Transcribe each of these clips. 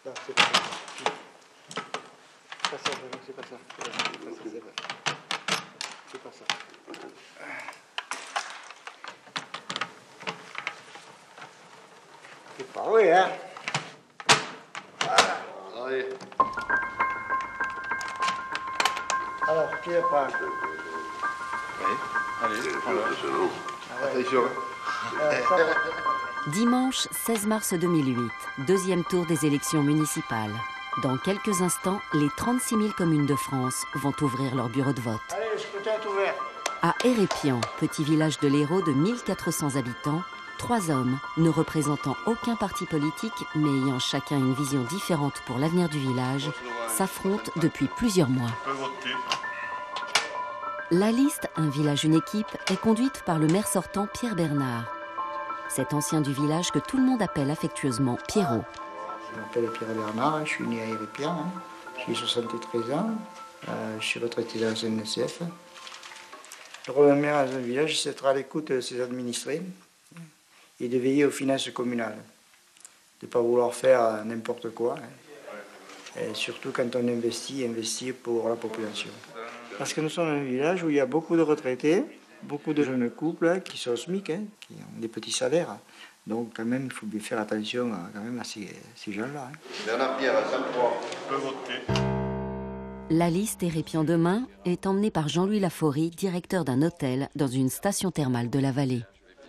Non, c'est pas ça. C'est pas ça, c'est pas ça. C'est pas ça. C'est pas vrai, hein? Voilà. Allez. Alors, qui le prend? Oui. Allez, prends-le. Attention. Dimanche 16 mars 2008, deuxième tour des élections municipales. Dans quelques instants, les 36 000 communes de France vont ouvrir leur bureau de vote. Allez, le scrutin est ouvert. À Hérépian, petit village de l'Hérault de 1400 habitants, 3 hommes, ne représentant aucun parti politique, mais ayant chacun une vision différente pour l'avenir du village, s'affrontent depuis plusieurs mois. La liste « Un village, une équipe » est conduite par le maire sortant Pierre Bernard. Cet ancien du village que tout le monde appelle affectueusement Pierrot. Je m'appelle Pierre Bernard, je suis né à Hérépian, j'ai 73 ans, je suis retraité dans la SNCF. Le rôle d'un maire dans un village, c'est d'être à l'écoute de ses administrés et de veiller aux finances communales. De ne pas vouloir faire n'importe quoi. Et surtout quand on investit pour la population. Parce que nous sommes un village où il y a beaucoup de retraités, beaucoup de jeunes couples qui sont au SMIC, qui ont des petits salaires. Donc quand même, il faut bien faire attention quand même à ces gens-là. Bernard Pierre, à 103. Peut voter. La liste Hérépian demain est emmenée par Jean-Louis Laforie, directeur d'un hôtel dans une station thermale de la vallée.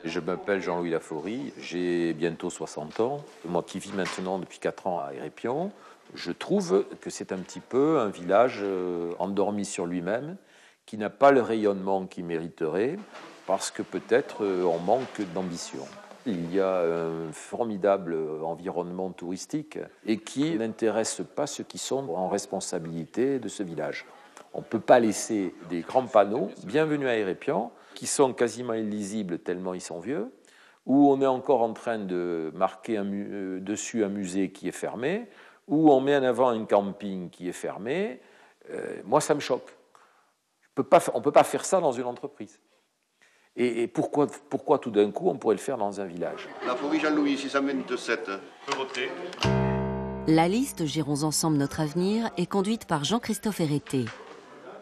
Je m'appelle Jean-Louis Laforie, j'ai bientôt 60 ans. Moi qui vis maintenant depuis 4 ans à Hérépian, je trouve que c'est un petit peu un village endormi sur lui-même, qui n'a pas le rayonnement qu'il mériterait, parce que peut-être on manque d'ambition. Il y a un formidable environnement touristique et qui n'intéresse pas ceux qui sont en responsabilité de ce village. On ne peut pas laisser des grands panneaux « Bienvenue à Hérépian » qui sont quasiment illisibles tellement ils sont vieux, où on est encore en train de marquer dessus un musée qui est fermé, où on met en avant un camping qui est fermé. Moi, ça me choque. On ne peut pas faire ça dans une entreprise. Et pourquoi tout d'un coup on pourrait le faire dans un village? Laforie Jean-Louis, 627. Peut voter. La liste Gérons ensemble notre avenir est conduite par Jean-Christophe Hérété.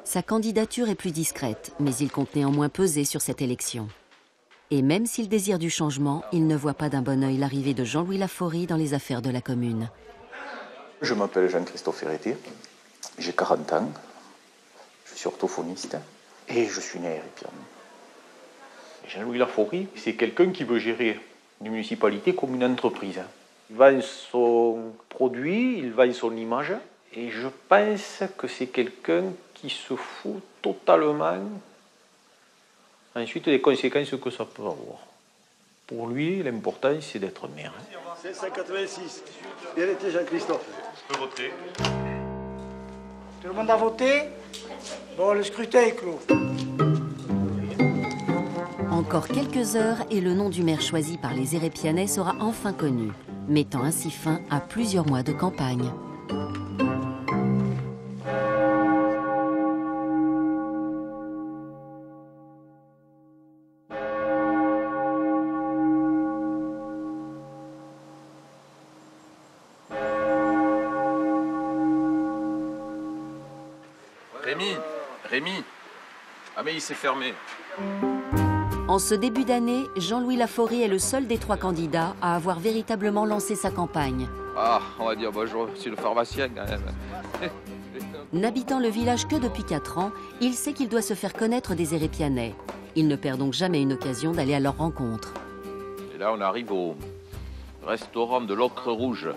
Sa candidature est plus discrète, mais il compte néanmoins peser sur cette élection. Et même s'il désire du changement, il ne voit pas d'un bon œil l'arrivée de Jean-Louis Laforie dans les affaires de la commune. Je m'appelle Jean-Christophe Hérété, j'ai 40 ans, je suis orthophoniste et je suis né à Hérépian. Jean-Louis Laforie, c'est quelqu'un qui veut gérer une municipalité comme une entreprise. Il vend son produit, il vend son image, et je pense que c'est quelqu'un qui se fout totalement ensuite des conséquences que ça peut avoir. Pour lui, l'important, c'est d'être maire. C'est 186. Hérété Jean-Christophe. Peut voter. Tout le monde a voté? Bon, le scrutin est clos. Encore quelques heures et le nom du maire choisi par les Hérépianais sera enfin connu, mettant ainsi fin à plusieurs mois de campagne. Rémi. Ah mais il s'est fermé. En ce début d'année, Jean-Louis Laforie est le seul des 3 candidats à avoir véritablement lancé sa campagne. Ah, on va dire bonjour, monsieur le pharmacien quand même. N'habitant le village que depuis 4 ans, il sait qu'il doit se faire connaître des Hérépianais. Il ne perd donc jamais une occasion d'aller à leur rencontre. Et là, on arrive au restaurant de l'Ocre Rouge,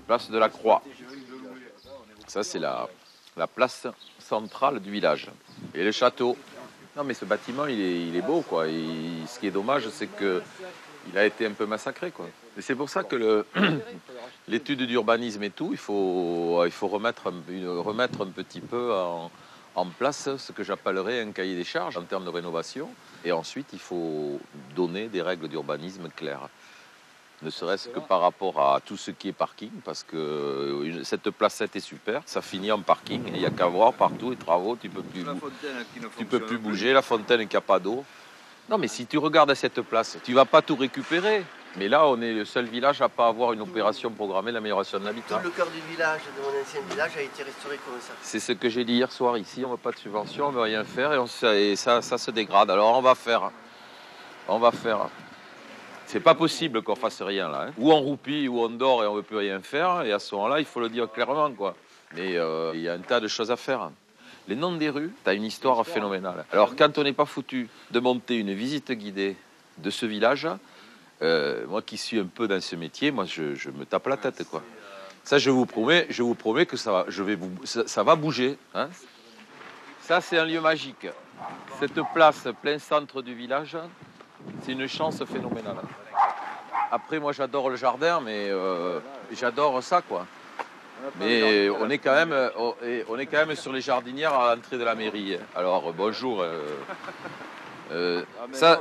place de la Croix. Ça, c'est la place centrale du village. Et le château. Non, mais ce bâtiment, il est beau, quoi. Ce qui est dommage, c'est qu'il a été un peu massacré, quoi. Et c'est pour ça que l'étude d'urbanisme et tout, il faut remettre un petit peu en place ce que j'appellerais un cahier des charges en termes de rénovation. Et ensuite, il faut donner des règles d'urbanisme claires. Ne serait-ce que par rapport à tout ce qui est parking, parce que cette placette est super, ça finit en parking, il n'y a qu'à voir partout les travaux, tu peux plus bouger, la fontaine qui n'a pas d'eau. Non mais si tu regardes à cette place, tu ne vas pas tout récupérer. Mais là, on est le seul village à ne pas avoir une opération programmée d'amélioration de l'habitat. Tout le cœur du village, de mon ancien village, a été restauré comme ça. C'est ce que j'ai dit hier soir ici. On ne veut pas de subvention, on ne veut rien faire et ça se dégrade. Alors on va faire. On va faire. C'est pas possible qu'on fasse rien là. Hein. Ou on roupille, ou on dort et on ne veut plus rien faire. Et à ce moment-là, il faut le dire clairement, quoi. Mais il y a un tas de choses à faire. Les noms des rues, tu as une histoire phénoménale. Alors quand on n'est pas foutu de monter une visite guidée de ce village, moi qui suis un peu dans ce métier, moi je me tape la tête, quoi. Ça, je vous promets que ça va bouger. Hein. Ça, c'est un lieu magique. Cette place, plein centre du village, c'est une chance phénoménale. Après, moi, j'adore le jardin, mais j'adore ça, quoi. Mais on est quand même sur les jardinières à l'entrée de la mairie. Alors, bonjour. Ça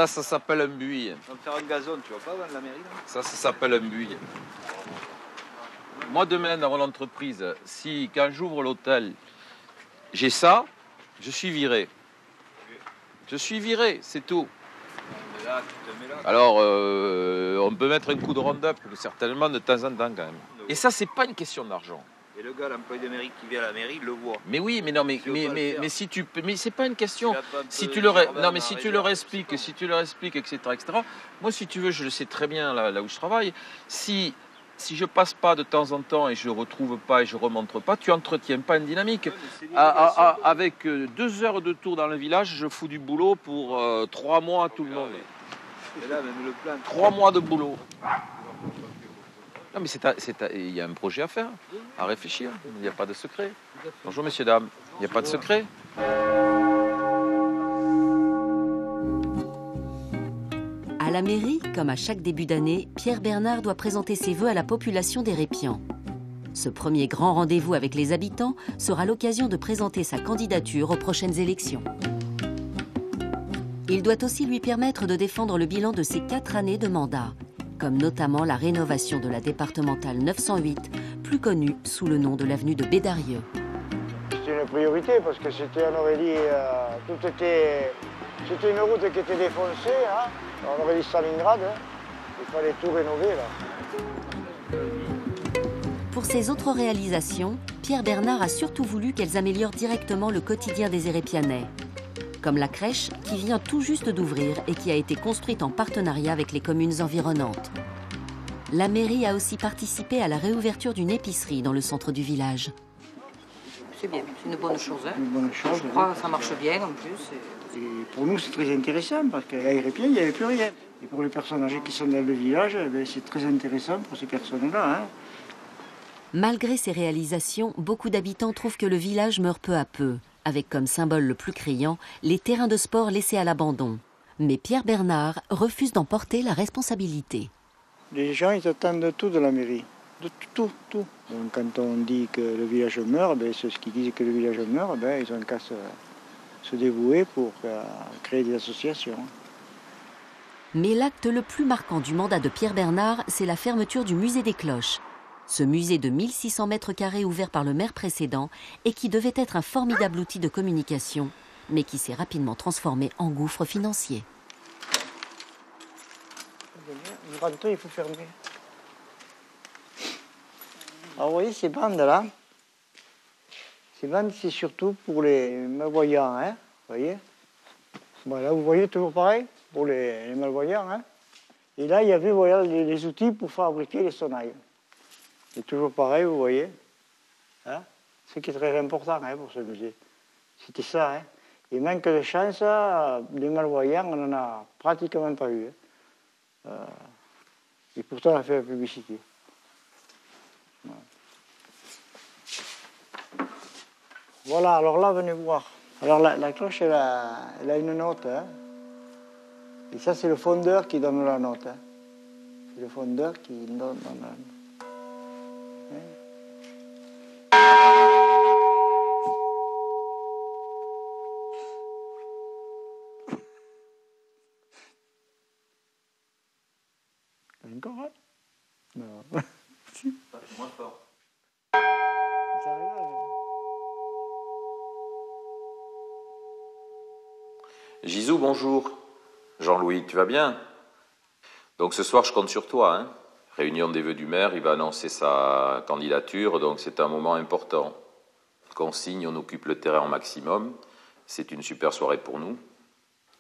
s'appelle un buis. On va faire un gazon, tu vois pas, dans la mairie là. Ça s'appelle un buis. Moi, demain, dans mon entreprise, si quand j'ouvre l'hôtel, j'ai ça, je suis viré. Je suis viré, c'est tout. Mais là, tu te mets là. Alors, on peut mettre un coup de round-up, certainement, de temps en temps, quand même. Et ça, c'est pas une question d'argent. Et le gars, l'employé de mairie qui vient à la mairie, il le voit. Mais oui, mais non, mais si tu, mais c'est pas une question. Si tu leur expliques, etc., etc. Moi, si tu veux, je le sais très bien là où je travaille. Si je passe pas de temps en temps et je retrouve pas et je remonte pas, tu entretiens pas une dynamique. Avec 2 heures de tour dans le village, je fous du boulot pour 3 mois à tout le monde. Et là, même le plan. 3 mois de boulot. Non, mais il y a un projet à faire, à réfléchir. Il n'y a pas de secret. Bonjour, messieurs, dames. Il n'y a pas de secret. À la mairie, comme à chaque début d'année, Pierre Bernard doit présenter ses vœux à la population d'Hérépian. Ce premier grand rendez-vous avec les habitants sera l'occasion de présenter sa candidature aux prochaines élections. Il doit aussi lui permettre de défendre le bilan de ses 4 années de mandat, comme notamment la rénovation de la départementale 908, plus connue sous le nom de l'avenue de Bédarieux. C'était une priorité parce que c'était, on aurait dit, c'était une route qui était défoncée, hein. On aurait dit Stalingrad, hein. Il fallait tout rénover là. Pour ses autres réalisations, Pierre Bernard a surtout voulu qu'elles améliorent directement le quotidien des Hérépianais, comme la crèche qui vient tout juste d'ouvrir et qui a été construite en partenariat avec les communes environnantes. La mairie a aussi participé à la réouverture d'une épicerie dans le centre du village. C'est bien, c'est une bonne chose. Hein. Une bonne chose. Je crois que ça marche bien en plus. Et pour nous, c'est très intéressant parce qu'à Hérépian, il n'y avait plus rien. Et pour les personnes âgées qui sont dans le village, c'est très intéressant pour ces personnes-là. Hein. Malgré ces réalisations, beaucoup d'habitants trouvent que le village meurt peu à peu, avec comme symbole le plus criant les terrains de sport laissés à l'abandon. Mais Pierre Bernard refuse d'en porter la responsabilité. Les gens, ils attendent de tout de la mairie. De tout. Donc quand on dit que le village meurt, ceux qui disent que le village meurt, ils ont qu'à se dévouer pour créer des associations. Mais l'acte le plus marquant du mandat de Pierre Bernard, c'est la fermeture du musée des cloches. Ce musée de 1600 mètres carrés ouvert par le maire précédent et qui devait être un formidable outil de communication, mais qui s'est rapidement transformé en gouffre financier. Une rentée, il faut fermer. Alors vous voyez ces bandes-là, ces bandes c'est surtout pour les malvoyants, hein, vous voyez. Voilà, vous voyez toujours pareil, pour les malvoyants. Hein. Et là, il y avait voilà, les outils pour fabriquer les sonnailles. C'est toujours pareil, vous voyez. Hein? Ce qui est très important hein, pour ce musée. C'était ça. Hein? Et manque de chance, les malvoyants, on n'en a pratiquement pas eu. Hein. Et pourtant, on a fait la publicité. Voilà, alors là, venez voir. Alors la cloche, elle a une note. Hein? Et ça, c'est le fondeur qui donne la note. Hein? C'est le fondeur qui donne la note. Encore, hein? Non. Si. Moins fort. Ça arrive, hein? Gisou, bonjour. Jean-Louis, tu vas bien? Donc ce soir, je compte sur toi. Hein. Réunion des vœux du maire, il va annoncer sa candidature, donc c'est un moment important. Qu'on signe, on occupe le terrain au maximum. C'est une super soirée pour nous.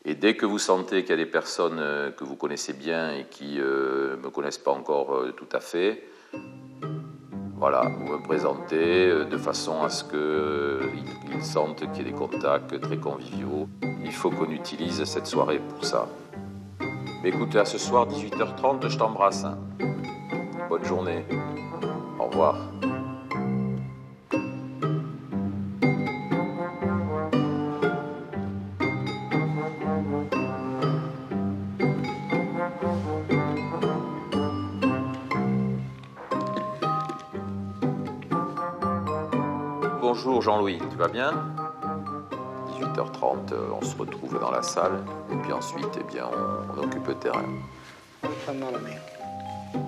Et dès que vous sentez qu'il y a des personnes que vous connaissez bien et qui ne me connaissent pas encore tout à fait, voilà, vous me présentez de façon à ce qu'ils sentent qu'il y ait des contacts très conviviaux. Il faut qu'on utilise cette soirée pour ça. Mais écoute, à ce soir, 18h30, je t'embrasse. Hein. Bonne journée. Au revoir. Bonjour Jean-Louis, tu vas bien? 18h30, on se retrouve dans la salle, et puis ensuite, eh bien, on occupe le terrain.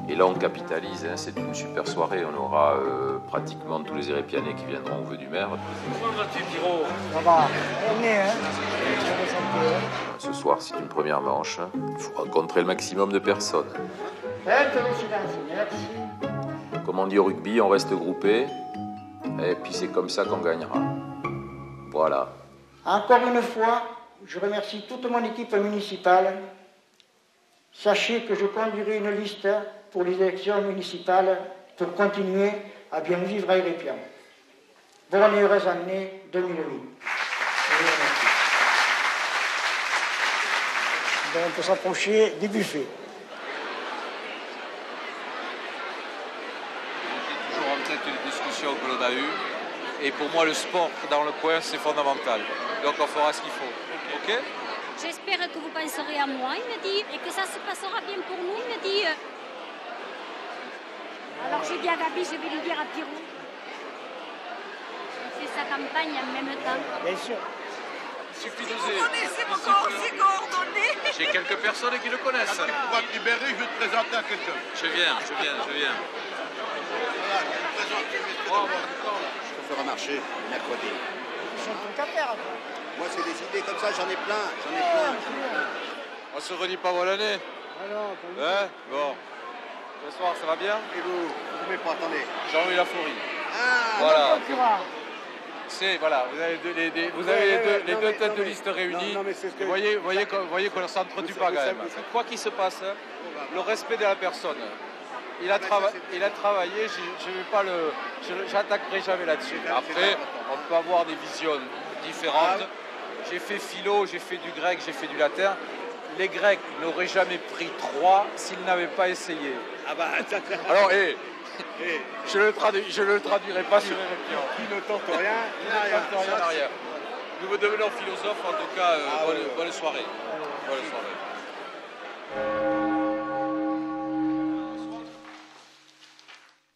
Et là, on capitalise, hein, c'est une super soirée, on aura pratiquement tous les Hérépianais qui viendront au vœu du maire. Ça va, on est, hein. Ce soir, c'est une première manche, hein. Il faut rencontrer le maximum de personnes. Merci. Comme on dit au rugby, on reste groupé, et puis c'est comme ça qu'on gagnera. Voilà. Encore une fois, je remercie toute mon équipe municipale. Sachez que je conduirai une liste pour les élections municipales pour continuer à bien vivre à Hérépian. Bonne et heureuse année 2008. On peut s'approcher des buffets. J'ai toujours en tête une discussion que l'on a eue. Et pour moi, le sport dans le coin, c'est fondamental. Donc on fera ce qu'il faut. OK? J'espère que vous penserez à moi, il me dit, et que ça se passera bien pour nous, il me dit. Alors je dis à Gabi, je vais lui dire à Pirou. Il fait sa campagne en même temps. Bien sûr. Il suffit d'oser. Connaissez vos coordonnées. J'ai quelques personnes qui le connaissent. Quand tu pourras te libérer, je vais te présenter à quelqu'un. Je viens. Voilà, je te présente. Je te ferai marcher mercredi. Ils sont tout à faire. Moi, c'est des idées comme ça, j'en ai plein. On se renie pas bonne année. Alors, Hein? Bon. Ce soir, ça va bien? Et vous pouvez pas, attendez. Jean-Louis Laforie. Ah, Voilà. c'est Voilà, vous avez les deux têtes de liste réunies. Non, mais c'est ce que... Vous voyez qu'on ne s'entretue pas quand même. Quoi qu'il se passe, le respect de la personne. Il a travaillé, j'attaquerai jamais là-dessus. Après, on peut avoir des visions différentes. J'ai fait philo, j'ai fait du grec, j'ai fait du latin. Les Grecs n'auraient jamais pris 3 s'ils n'avaient pas essayé. Ah bah, alors, je le traduirai pas sur Hérépian. Qui ne tente rien, n'a rien. Nous devenons philosophes, en tout cas, bonne soirée. Bonne soirée.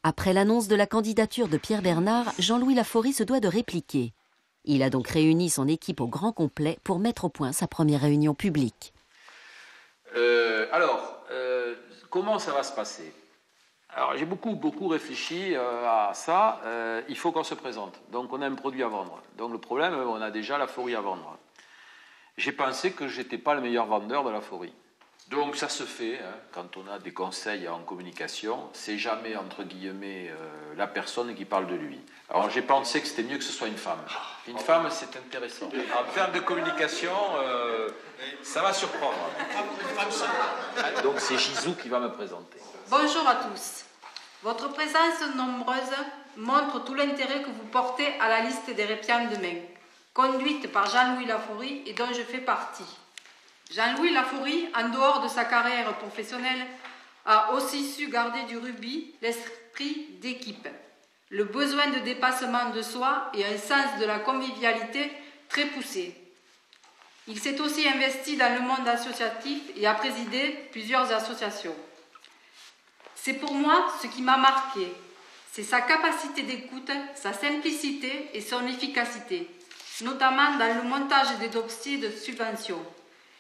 Après l'annonce de la candidature de Pierre Bernard, Jean-Louis Laforie se doit de répliquer. Il a donc réuni son équipe au grand complet pour mettre au point sa première réunion publique. Comment ça va se passer? Alors, j'ai beaucoup réfléchi à ça. Il faut qu'on se présente. Donc, on a un produit à vendre. Donc, le problème, on a déjà Laforie à vendre. J'ai pensé que je n'étais pas le meilleur vendeur de Laforie. Donc, ça se fait, hein, quand on a des conseils en communication. C'est jamais, entre guillemets, la personne qui parle de lui. Alors, j'ai pensé que c'était mieux que ce soit une femme. Une femme, c'est intéressant. En termes de communication, ça va surprendre. Donc, c'est Gisou qui va me présenter. Bonjour à tous. Votre présence nombreuse montre tout l'intérêt que vous portez à la liste des Hérépians demain, conduite par Jean-Louis Laforie et dont je fais partie. Jean-Louis Laforie, en dehors de sa carrière professionnelle, a aussi su garder du rugby l'esprit d'équipe, le besoin de dépassement de soi et un sens de la convivialité très poussé. Il s'est aussi investi dans le monde associatif et a présidé plusieurs associations. C'est pour moi ce qui m'a marqué, c'est sa capacité d'écoute, sa simplicité et son efficacité, notamment dans le montage des dossiers de subvention.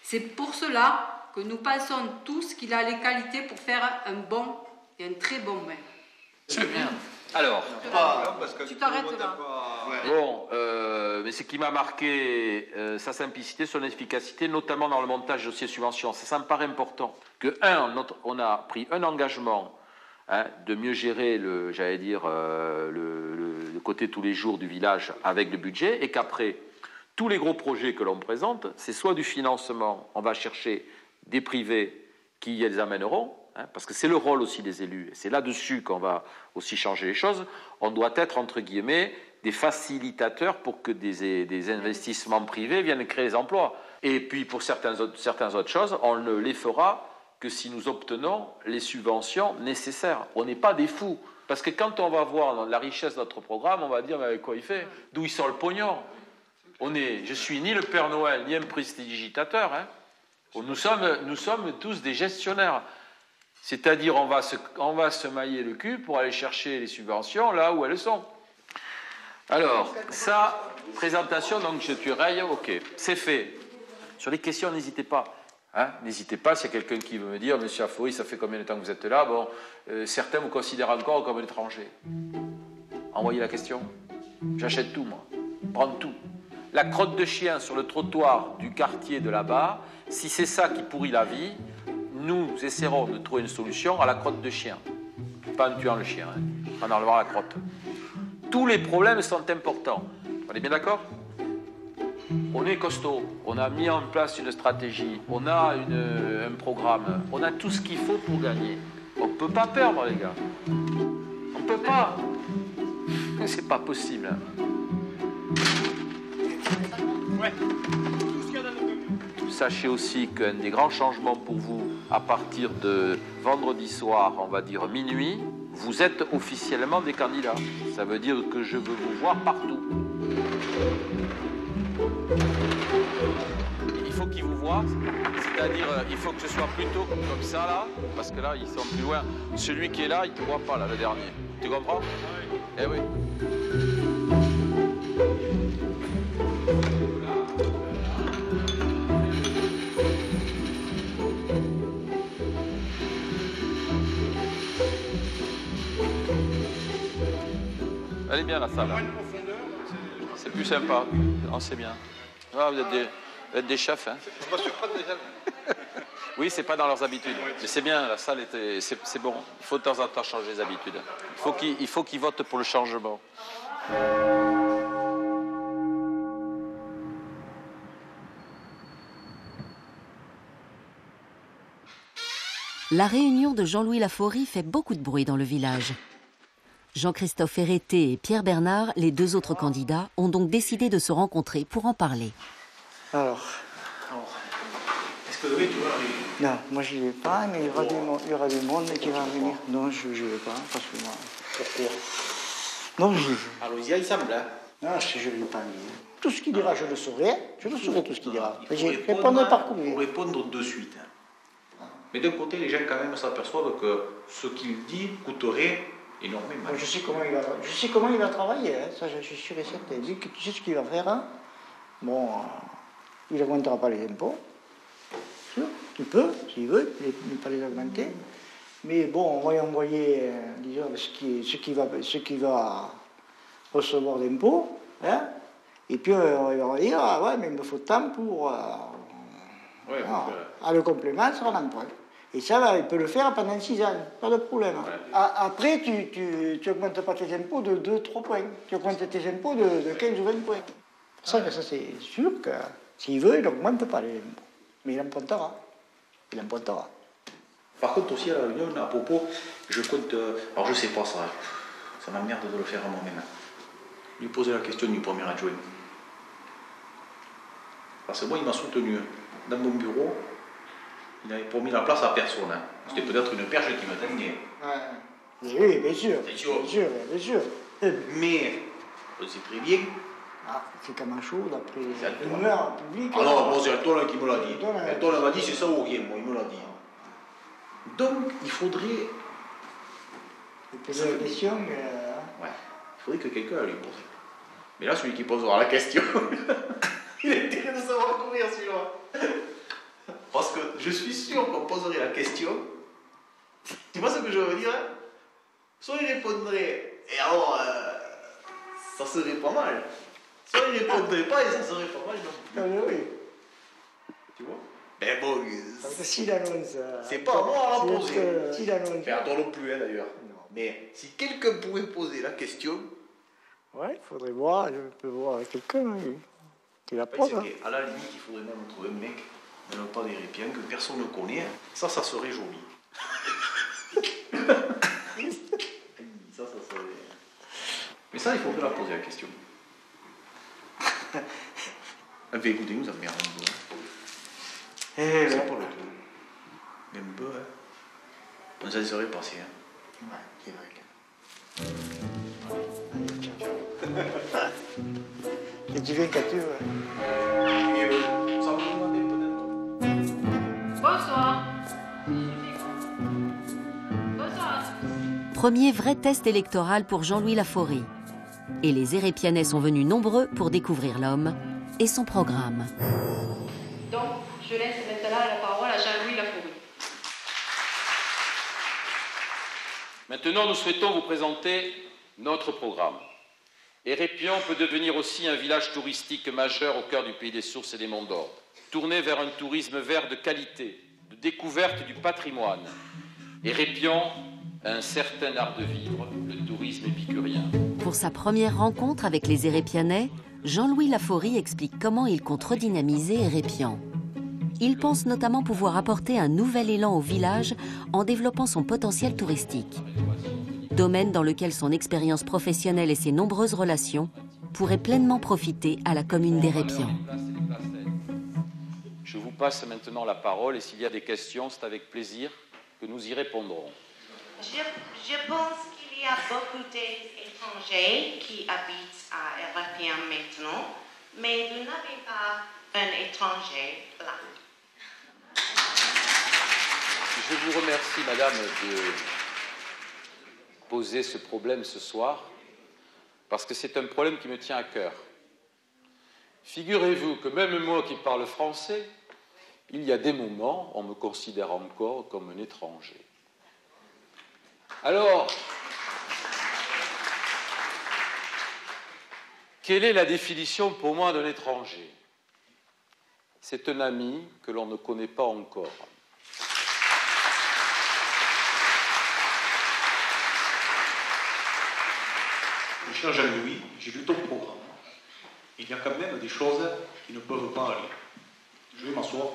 C'est pour cela que nous pensons tous qu'il a les qualités pour faire un bon et un très bon maire. C'est bien. Alors, Tu t'arrêtes là. bon, mais ce qui m'a marqué, sa simplicité, son efficacité, notamment dans le montage de dossier subventions. Ça me paraît important. Que, on a pris un engagement de mieux gérer le côté tous les jours du village avec le budget, et qu'après, tous les gros projets que l'on présente, c'est soit du financement, on va chercher des privés qui les amèneront, parce que c'est le rôle aussi des élus, et c'est là-dessus qu'on va aussi changer les choses. On doit être, entre guillemets, des facilitateurs pour que des investissements privés viennent créer des emplois. Et puis pour certaines autres choses, on ne les fera que si nous obtenons les subventions nécessaires. On n'est pas des fous. Parce que quand on va voir la richesse de notre programme, on va dire mais avec quoi il fait, d'où il sort le pognon. Je suis ni le Père Noël, ni un prestidigitateur. Nous sommes tous des gestionnaires. C'est-à-dire on va se mailler le cul pour aller chercher les subventions là où elles sont. Alors, ça, présentation, donc je tuerai, ok, c'est fait. Sur les questions, n'hésitez pas. N'hésitez pas, s'il y a quelqu'un qui veut me dire, Monsieur Afouri, ça fait combien de temps que vous êtes là? Bon, certains vous considèrent encore comme un étranger. Envoyez la question. J'achète tout, moi. Prends tout. La crotte de chien sur le trottoir du quartier de là-bas, si c'est ça qui pourrit la vie, nous essaierons de trouver une solution à la crotte de chien. Pas en tuant le chien, en enlevant la crotte. Tous les problèmes sont importants. On est bien d'accord? On est costaud, on a mis en place une stratégie, on a un programme, on a tout ce qu'il faut pour gagner. On ne peut pas perdre, les gars. On ne peut pas. C'est pas possible. Ouais. Tout ce qu'il y a dans le camion. Sachez aussi qu'un des grands changements pour vous, à partir de vendredi soir, on va dire minuit, vous êtes officiellement des candidats. Ça veut dire que je veux vous voir partout. Il faut qu'ils vous voient, c'est-à-dire il faut que ce soit plutôt comme ça là, parce que là ils sont plus loin. Celui qui est là, il ne te voit pas là, le dernier. Tu comprends? Oui. Eh oui. Elle est bien la salle. C'est plus sympa. Non, c'est bien. Ah, vous êtes des chefs, hein. On va surprendre les gens. Oui, c'est pas dans leurs habitudes. Mais c'est bien, la salle c'est bon. Il faut de temps en temps changer les habitudes. Il faut qu'ils votent pour le changement. La réunion de Jean-Louis Laforie fait beaucoup de bruit dans le village. Jean-Christophe Hérété et Pierre Bernard, les deux autres candidats, ont donc décidé de se rencontrer pour en parler. Alors, est-ce que oui, tu vas arriver? Non, moi je n'y vais pas, mais il y aura du monde qui va venir. Non, je ne vais pas, parce que moi... Pourquoi? Non, Alors, il y a ensemble, hein? Non, je ne vais pas venir. Tout ce qu'il dira, je le saurai tout ce qu'il dira. Je répondre par courrier. Pour répondre de suite. Mais d'un côté, les gens quand même s'aperçoivent que ce qu'il dit coûterait énormément. Je sais comment il va travailler, hein. Ça je suis sûr et certain. Lui, tu sais ce qu'il va faire, hein. Bon, il n'augmentera pas les impôts. Il peut, s'il veut, ne pas les augmenter. Mais bon, on va y envoyer, disons, ce qu'il va recevoir d'impôts, hein. Et puis il va dire, ah ouais, mais il me faut tant pour... le complément sera en emprunt. Et ça, il peut le faire pendant 6 ans, pas de problème. Ouais. Après, tu n'augmentes pas tes impôts de 2-3 points. Tu augmentes tes impôts de 15 ou 20 points. Pour ça, c'est sûr que s'il veut, il n'augmente pas les impôts. Mais il empruntera. Par contre, aussi à la réunion, à propos, je compte... alors je sais pas, ça m'emmerde de le faire à moi-même. Lui poser la question du premier adjoint. Parce que moi, il m'a soutenu. Dans mon bureau, il avait promis la place à personne. Hein. C'était peut-être une perche qui me tenait. Oui, bien sûr. Bien sûr. Mais, on sait très bien. C'est Camacho, d'après l'humeur publique. Ah non, bon, c'est Antoine qui me l'a dit. Antoine m'a dit c'est ça ou rien, moi, il me l'a dit. Donc, il faudrait. Poser la question. Ouais, il faudrait que quelqu'un la lui pose. Mais là, celui qui posera la question. Il a intérêt de savoir courir celui-là. Parce que je suis sûr qu'on poserait la question. Tu vois ce que je veux dire, hein? Soit il répondrait Et alors, ça serait pas mal. Soit il répondrait pas et ça serait pas mal. Ah, mais oui. Tu vois? Ben bon, Parce que s'il annonce. c'est pas à moi à la poser. S'il annonce. Mais à toi non plus, hein, d'ailleurs. Mais si quelqu'un pouvait poser la question. Ouais, il faudrait voir, je peux voir quelqu'un qui la pose. À la limite, il faudrait même trouver un mec, même pas des répiens, que personne ne connaît. Ça serait joli. ça serait. Mais ça, il faudrait la poser la question. Écoutez, nous avons bien un peu. C'est pas le tout. Même peu, hein. On s'en serait passé, hein. Ouais, c'est vrai. Et tu viens quand tu veux. Ça va vous demander peut-être. Bonsoir. Bonsoir. Premier vrai test électoral pour Jean-Louis Laforie. Et les Hérépianais sont venus nombreux pour découvrir l'homme et son programme. Donc, je laisse maintenant la parole à Jean-Louis Laforie. Maintenant, nous souhaitons vous présenter notre programme. Hérépion peut devenir aussi un village touristique majeur au cœur du pays des sources et des monts d'or, tourné vers un tourisme vert de qualité, de découverte du patrimoine. Hérépion a un certain art de vivre, le tourisme épicurien. Pour sa première rencontre avec les Hérépianais, Jean-Louis Laforie explique comment il compte redynamiser Hérépian. Il pense notamment pouvoir apporter un nouvel élan au village en développant son potentiel touristique. Domaine dans lequel son expérience professionnelle et ses nombreuses relations pourraient pleinement profiter à la commune d'Hérépian. Je vous passe maintenant la parole et s'il y a des questions, c'est avec plaisir que nous y répondrons. Je pense qu'il y a beaucoup d'étrangers qui habitent à Hérépian maintenant, mais vous n'avez pas un étranger là. Je vous remercie, madame, de poser ce problème ce soir, parce que c'est un problème qui me tient à cœur. Figurez-vous que même moi qui parle français, il y a des moments, on me considère encore comme un étranger. Alors, quelle est la définition pour moi d'un étranger? C'est un ami que l'on ne connaît pas encore. Cher Jean-Louis, j'ai lu ton programme. Il y a quand même des choses qui ne peuvent pas aller. Je vais m'asseoir.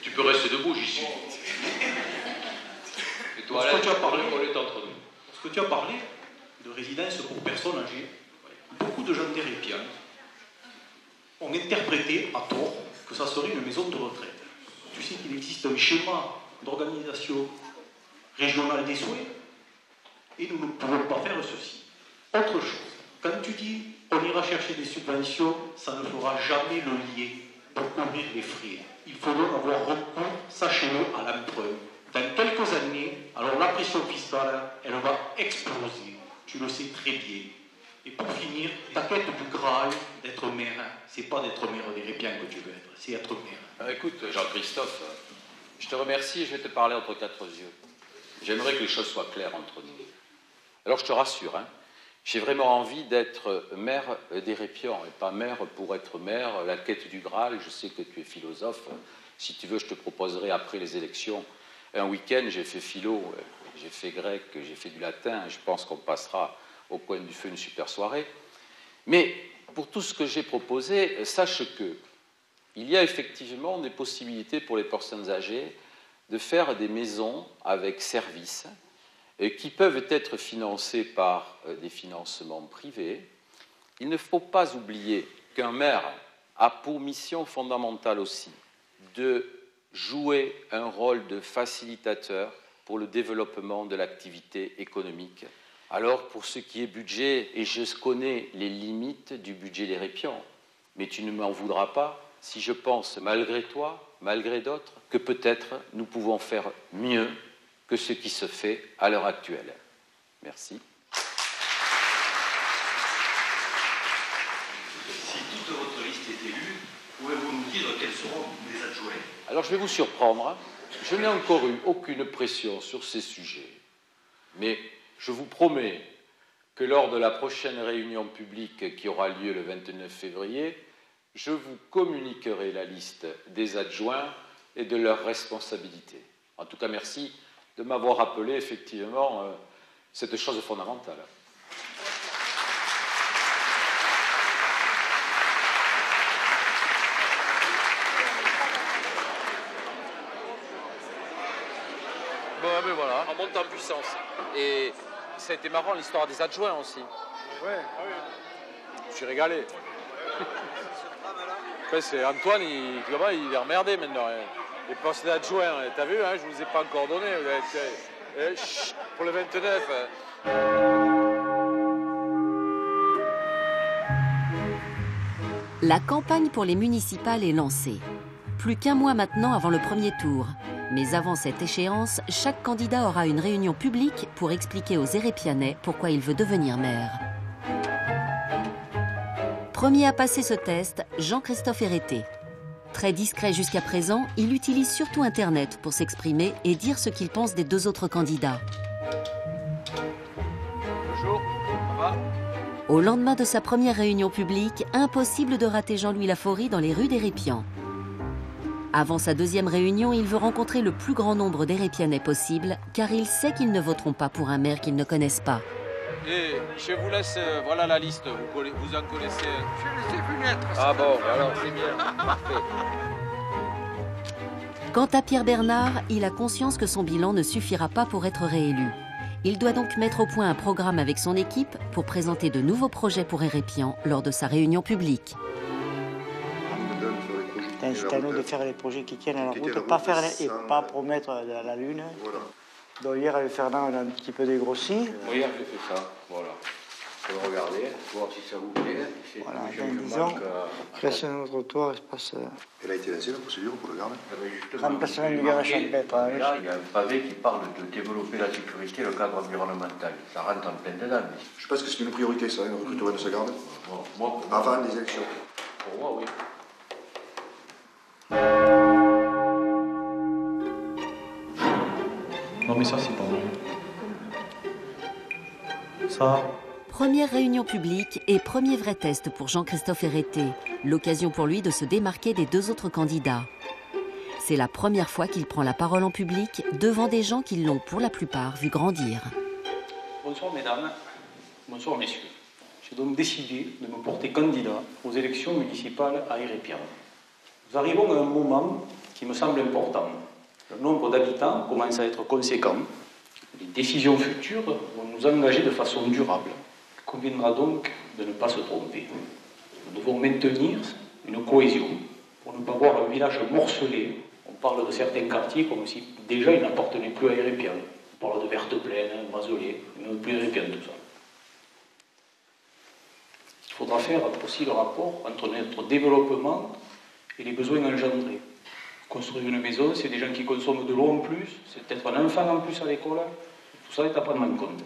Tu peux rester debout, j'y suis. Et toi, Parce que tu as parlé, on est entre nous. Parce que tu as parlé de résidence pour personnes âgées. Beaucoup de gens d'Hérépian ont interprété à tort que ça serait une maison de retraite. Tu sais qu'il existe un schéma d'organisation régionale des soins et nous ne pouvons pas faire ceci. Autre chose, quand tu dis on ira chercher des subventions, ça ne fera jamais le lien pour couvrir les frais. Il faudra avoir recours, sachez-le, à l'emprunt. Dans quelques années, alors la pression fiscale, elle va exploser. Tu le sais très bien. Et pour finir, ta quête du Graal d'être maire, c'est pas d'être maire d'Hérépian que tu veux être, c'est être maire. Écoute, Jean-Christophe, je te remercie et je vais te parler entre quatre yeux. J'aimerais que les choses soient claires entre nous. Alors je te rassure, hein, j'ai vraiment envie d'être maire d'Hérépian et pas maire pour être maire. La quête du Graal, je sais que tu es philosophe. Si tu veux, je te proposerai après les élections un week-end. J'ai fait philo, j'ai fait grec, j'ai fait du latin. Je pense qu'on passera au coin du feu une super soirée. Mais pour tout ce que j'ai proposé, sache que il y a effectivement des possibilités pour les personnes âgées de faire des maisons avec services qui peuvent être financées par des financements privés. Il ne faut pas oublier qu'un maire a pour mission fondamentale aussi de jouer un rôle de facilitateur pour le développement de l'activité économique. Alors, pour ce qui est budget, et je connais les limites du budget d'Hérépian, mais tu ne m'en voudras pas si je pense, malgré toi, malgré d'autres, que peut-être nous pouvons faire mieux que ce qui se fait à l'heure actuelle. Merci. Si toute votre liste est élue, pouvez-vous nous dire quels seront les adjoints? Alors, je vais vous surprendre. Je n'ai encore eu aucune pression sur ces sujets. Mais je vous promets que lors de la prochaine réunion publique qui aura lieu le 29 février, je vous communiquerai la liste des adjoints et de leurs responsabilités. En tout cas, merci de m'avoir rappelé effectivement cette chose fondamentale. Bon, ben voilà, on monte en puissance. Et ça a été marrant l'histoire des adjoints aussi. Ouais. Je suis régalé. Après, c'est Antoine, il est emmerdé maintenant. Les postes d'adjoints, t'as vu, hein, je ne vous ai pas encore donné. Pour le 29. La campagne pour les municipales est lancée. Plus qu'un mois maintenant avant le premier tour. Mais avant cette échéance, chaque candidat aura une réunion publique pour expliquer aux Hérépianais pourquoi il veut devenir maire. Premier à passer ce test, Jean-Christophe Herreté. Très discret jusqu'à présent, il utilise surtout Internet pour s'exprimer et dire ce qu'il pense des deux autres candidats. Bonjour, ça va ? Au lendemain de sa première réunion publique, impossible de rater Jean-Louis Laforie dans les rues d'Hérépian. Avant sa deuxième réunion, il veut rencontrer le plus grand nombre d'Hérépianais possible, car il sait qu'ils ne voteront pas pour un maire qu'ils ne connaissent pas. Et je vous laisse, voilà la liste, vous en connaissez. Je les ai vus naître. Ah bon, alors c'est bien, parfait. Quant à Pierre Bernard, il a conscience que son bilan ne suffira pas pour être réélu. Il doit donc mettre au point un programme avec son équipe pour présenter de nouveaux projets pour Hérépian lors de sa réunion publique. C'est à nous de faire les projets qui tiennent à la route, pas promettre la lune. Voilà. Donc hier avec Fernand, on a un petit peu dégrossi. Oui, j'ai fait ça, voilà. Vous pouvez regarder, voir si ça vous plaît. Voilà, disons, création de notre toit, espace... Elle a été lancée la procédure pour le garde. Remplacement du garde champêtre. Là, il y a un pavé qui parle de développer la sécurité et le cadre environnemental. Ça rentre en plein dedans. Mais... Je pense que c'est une priorité, ça, le recrutement de ce garde. Moi, avant les élections. Pour moi, oui. Non mais ça c'est pas vrai. Ça... Première réunion publique et premier vrai test pour Jean-Christophe Herreté. L'occasion pour lui de se démarquer des deux autres candidats. C'est la première fois qu'il prend la parole en public devant des gens qui l'ont pour la plupart vu grandir. Bonsoir mesdames, bonsoir messieurs. J'ai donc décidé de me porter candidat aux élections municipales à Hérépian. Nous arrivons à un moment qui me semble important. Le nombre d'habitants commence à être conséquent. Les décisions futures vont nous engager de façon durable. Il conviendra donc de ne pas se tromper. Nous devons maintenir une cohésion pour ne pas voir un village morcelé. On parle de certains quartiers comme si déjà ils n'appartenaient plus à Hérépian. On parle de Verte-Plaine, Mazelé, même plus Hérépian, tout ça. Il faudra faire aussi le rapport entre notre développement et les besoins engendrés. Construire une maison, c'est des gens qui consomment de l'eau en plus, c'est peut-être un enfant en plus à l'école. Tout ça est à prendre en compte.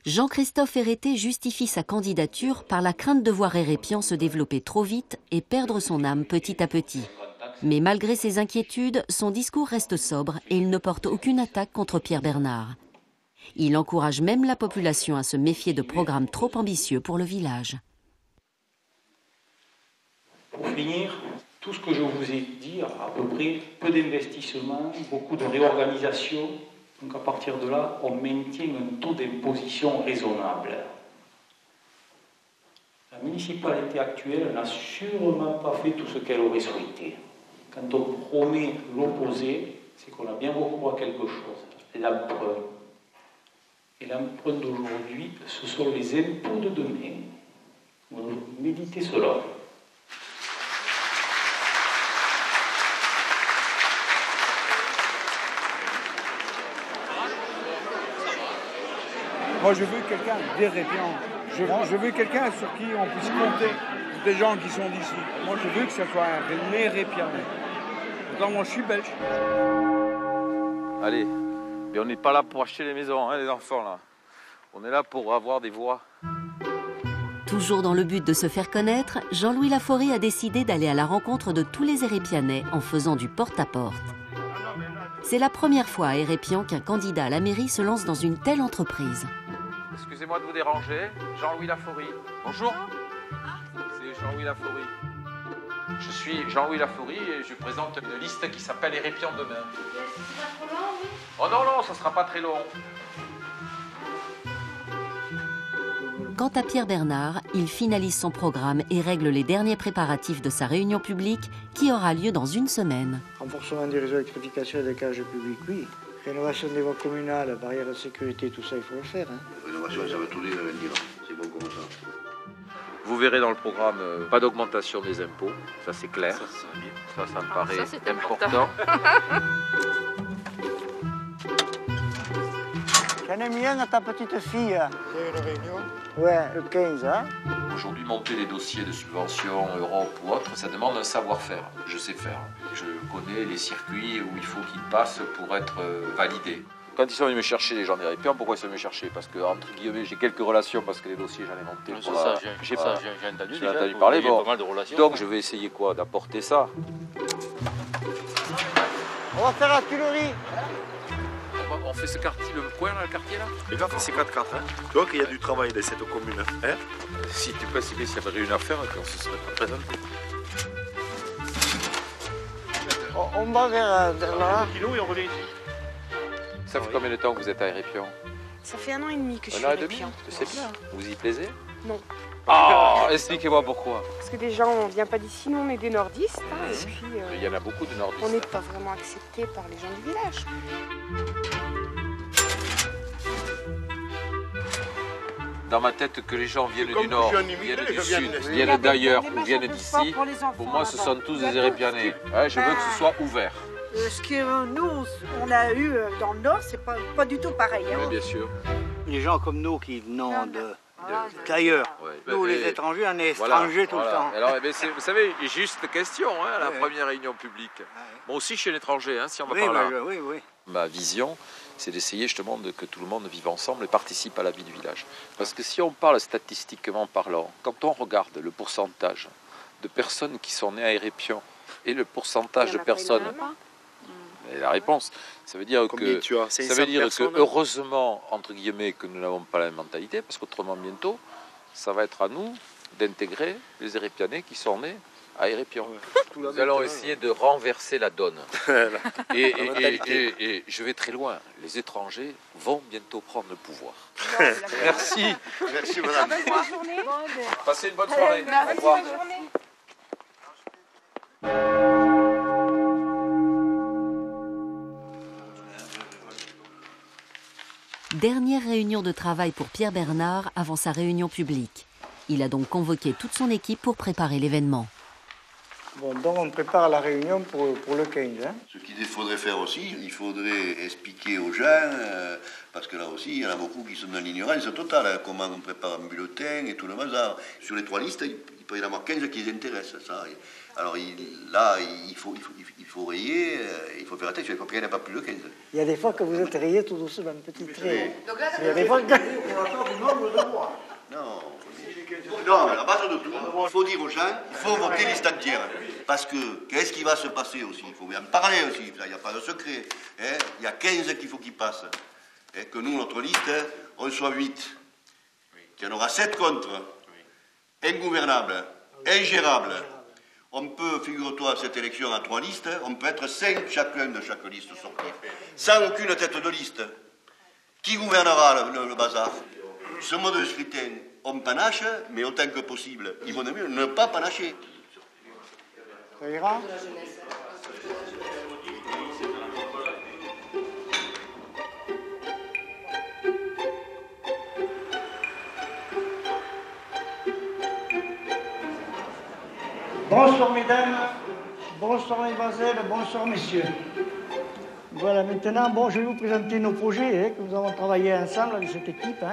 Jean-Christophe Herreté justifie sa candidature par la crainte de voir Hérépian se développer trop vite et perdre son âme petit à petit. Mais malgré ses inquiétudes, son discours reste sobre et il ne porte aucune attaque contre Pierre Bernard. Il encourage même la population à se méfier de programmes trop ambitieux pour le village. Pour finir, tout ce que je vous ai dit, à peu près, peu d'investissement, beaucoup de réorganisation. Donc à partir de là, on maintient un taux d'imposition raisonnable. La municipalité actuelle n'a sûrement pas fait tout ce qu'elle aurait souhaité. Quand on promet l'opposé, c'est qu'on a bien recours à quelque chose, l'emprunt. Et l'emprunt d'aujourd'hui, ce sont les impôts de demain. Méditez cela. Moi, je veux quelqu'un d'Hérépian. Je veux quelqu'un sur qui on puisse compter. Des gens qui sont d'ici. Moi, je veux que ce soit un Hérépianais. Pourtant, moi, je suis belge. Allez, mais on n'est pas là pour acheter les maisons, hein, les enfants, là. On est là pour avoir des voix. Toujours dans le but de se faire connaître, Jean-Louis Laforie a décidé d'aller à la rencontre de tous les Hérépianais en faisant du porte-à-porte. C'est la première fois à Hérépian qu'un candidat à la mairie se lance dans une telle entreprise. Excusez-moi de vous déranger. Jean-Louis Laforie. Bonjour. C'est Jean-Louis Laforie. Je suis Jean-Louis Laforie et je présente une liste qui s'appelle Hérépion demain. Ça sera trop long, oui? Oh non, non, ça ne sera pas très long. Quant à Pierre Bernard, il finalise son programme et règle les derniers préparatifs de sa réunion publique qui aura lieu dans une semaine. Renforcement des réseaux d'électrification et des cages publics, oui. Rénovation des voies communales, barrières de sécurité, tout ça, il faut le faire. Hein. Rénovation, ça veut tout dire, c'est bon comme ça. Vous verrez dans le programme, pas d'augmentation des impôts, ça c'est clair. Ça me paraît important. J'en ai mis un à ta petite fille. C'est une réunion? Ouais, le 15, hein. Aujourd'hui, monter les dossiers de subventions, Europe ou autre, ça demande un savoir-faire. Je sais faire. Je connais les circuits où il faut qu'ils passent pour être validés. Quand ils sont venus me chercher, les gens des Répions, pourquoi ils sont venus me chercher? Parce que, entre guillemets, j'ai quelques relations, parce que les dossiers, j'en ai monté. J'ai entendu parler. Bon. Pas mal de relations. Donc, je vais essayer quoi? D'apporter ça. On va faire la Tuilerie. On fait ce quartier, le coin, là, le quartier, là? Les gars, c'est 4-4, hein. Tu vois qu'il y a du travail dans cette commune, hein. Si tu penses qu'il y avait une affaire, on se serait pas présenté. On va vers là. Et on revient ici. Ça fait combien de temps que vous êtes à Hérépion? Ça fait 1 an et demi que je suis Un à an et demi? Hérépion. C'est bien. Vous y plaisez? Non. Ah, expliquez-moi pourquoi. Parce que déjà, on ne vient pas d'ici, nous on est des nordistes. Hein, et puis, Il y en a beaucoup de nordistes. on n'est pas vraiment acceptés par les gens du village. Dans ma tête, que les gens viennent du nord, viennent du sud, viennent d'ailleurs ou viennent d'ici, pour moi ce sont tous des Hérépianais. Ouais, je veux que ce soit ouvert. Ce que nous, on a eu dans le Nord, c'est pas du tout pareil. Hein. Oui, bien sûr. Les gens comme nous qui venons d'ailleurs. Ouais, Nous, les étrangers, on est étrangers tout le temps. Alors, vous savez, juste question, hein, à la première réunion publique. Moi aussi, je suis un étranger, hein, si on me parle là. Oui. Ma vision, c'est d'essayer justement que tout le monde vive ensemble et participe à la vie du village. Parce que si on parle statistiquement parlant, quand on regarde le pourcentage de personnes qui sont nées à Hérépion et le pourcentage de personnes... Et la réponse, ça veut dire que heureusement, entre guillemets, que nous n'avons pas la même mentalité, parce qu'autrement bientôt, ça va être à nous d'intégrer les Hérépianais qui sont nés à Hérépion. Nous allons essayer de renverser la donne. et je vais très loin. Les étrangers vont bientôt prendre le pouvoir. Merci. Merci, madame. Bonne journée. Passez une bonne soirée. Merci, Au revoir. bonne journée. Dernière réunion de travail pour Pierre Bernard avant sa réunion publique. Il a donc convoqué toute son équipe pour préparer l'événement. Bon, donc on prépare la réunion pour le 15. Hein. Ce qu'il faudrait faire aussi, il faudrait expliquer aux gens, parce que là aussi, il y en a beaucoup qui sont dans l'ignorance totale, hein, comment on prépare un bulletin et tout le bazar. Sur les 3 listes, il peut y en avoir 15 qui les intéressent. Ça. Alors là, il faut rayer, il faut faire attention, il faut qu'il n'y en ait pas plus de 15. Il y a des fois que vous êtes rayé tout doucement, un petit trait. Donc là, il y a des fois que... Non, mais à la base de tout, il faut dire aux gens, il faut voter liste entière. Parce que, qu'est-ce qui va se passer aussi? Il faut bien parler aussi, il n'y a pas de secret. Hein? Il y a 15 qu'il faut qu'ils passent. Et que nous, notre liste, on soit 8. Qu'il y en aura 7 contre. Ingouvernables, ingérables. On peut, figure-toi, cette élection à 3 listes, on peut être 5 chacun de chaque liste sortie. Sans aucune tête de liste. Qui gouvernera le bazar? Ce mode de scrutin, on panache, mais autant que possible. Il vaut mieux ne pas panacher. Ça ira? Bonsoir mesdames, bonsoir mesdemoiselles, bonsoir messieurs. Voilà, maintenant, je vais vous présenter nos projets que nous avons travaillé ensemble avec cette équipe,